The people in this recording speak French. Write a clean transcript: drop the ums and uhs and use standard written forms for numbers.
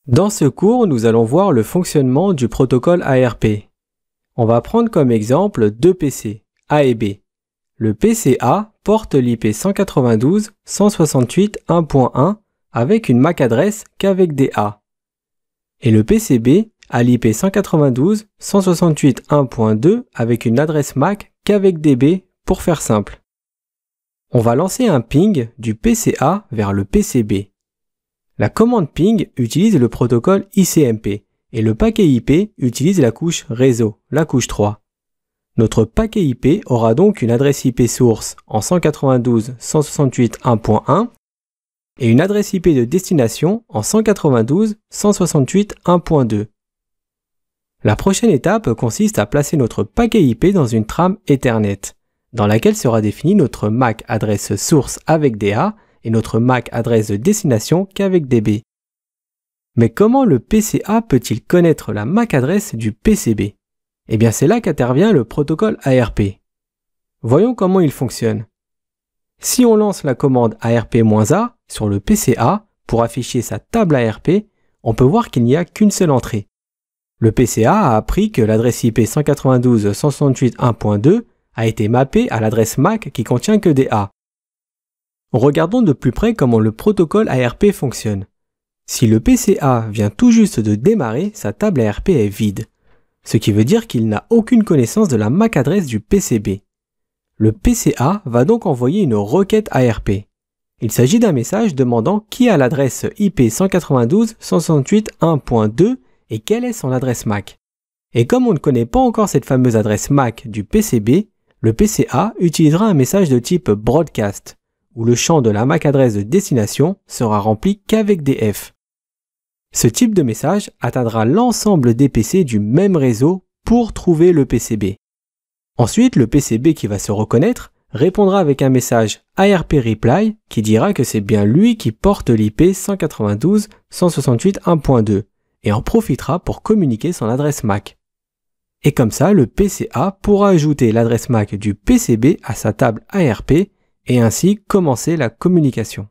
Dans ce cours, nous allons voir le fonctionnement du protocole ARP. On va prendre comme exemple deux PC, A et B. Le PC A porte l'IP 192.168.1.1 avec une MAC adresse qu'avec des A. Et le PC B a l'IP 192.168.1.2 avec une adresse MAC qu'avec des B pour faire simple. On va lancer un ping du PC A vers le PC B. La commande ping utilise le protocole ICMP et le paquet IP utilise la couche réseau, la couche 3. Notre paquet IP aura donc une adresse IP source en 192.168.1.1 et une adresse IP de destination en 192.168.1.2. La prochaine étape consiste à placer notre paquet IP dans une trame Ethernet, dans laquelle sera définie notre MAC adresse source avec des A et notre MAC adresse de destination qu'avec des B. Mais comment le PC A peut-il connaître la MAC adresse du PC B? Eh bien c'est là qu'intervient le protocole ARP. Voyons comment il fonctionne. Si on lance la commande ARP-A sur le PC A pour afficher sa table ARP, on peut voir qu'il n'y a qu'une seule entrée. Le PC A a appris que l'adresse IP 192.168.1.2 a été mappée à l'adresse MAC qui contient que des A. Regardons de plus près comment le protocole ARP fonctionne. Si le PC A vient tout juste de démarrer, sa table ARP est vide, ce qui veut dire qu'il n'a aucune connaissance de la MAC adresse du PC B. Le PC A va donc envoyer une requête ARP. Il s'agit d'un message demandant qui a l'adresse IP 192.168.1.2 et quelle est son adresse MAC. Et comme on ne connaît pas encore cette fameuse adresse MAC du PC B, le PC A utilisera un message de type broadcast, où le champ de la MAC adresse de destination sera rempli qu'avec des F. Ce type de message atteindra l'ensemble des PC du même réseau pour trouver le PCB. Ensuite, le PCB qui va se reconnaître répondra avec un message ARP reply qui dira que c'est bien lui qui porte l'IP 192.168.1.2 et en profitera pour communiquer son adresse MAC. Et comme ça, le PCA pourra ajouter l'adresse MAC du PCB à sa table ARP et ainsi commencer la communication.